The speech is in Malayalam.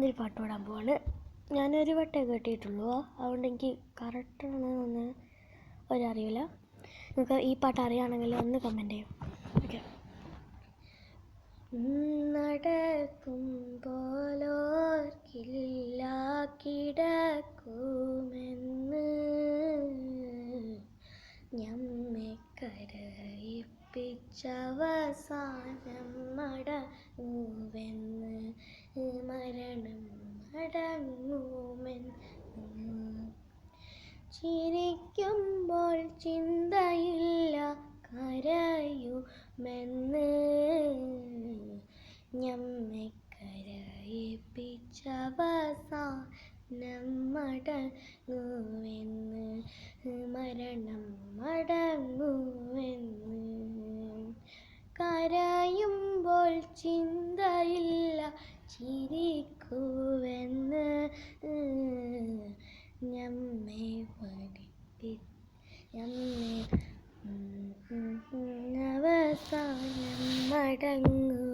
ഞാനൊരു പാട്ട് പാടാൻ പോവാണ്. ഞാനൊരു വട്ടേ കേട്ടിട്ടുള്ളൂ, അതുകൊണ്ട് എനിക്ക് കറക്റ്റാണെന്ന് ഒരറിയില്ല. നിങ്ങൾക്ക് ഈ പാട്ട് അറിയുകയാണെങ്കിൽ ഒന്ന് കമൻറ്റ് ചെയ്യും. ഓക്കെ. നടക്കുമ്പോലോർക്കില്ല കിടക്കുമെന്ന് ഞമ്മെ കരയിപ്പിച്ചവസാനം മടങ്ങുമെന്ന്, മരണം മടങ്ങുമെന്ന്. ചിരിക്കുമ്പോൾ ചിന്തയില്ല കരയുമെന്ന് ഞമ്മെ കരയിപ്പിച്ചവസാനം മടങ്ങുമെന്ന്, മരണം മടങ്ങുമെന്ന്. കരയുമ്പോൾ ചിന്തയില്ല ചിരിക്കുമെന്ന് ഞമ്മെ അവസാനം മടങ്ങുമെന്ന്.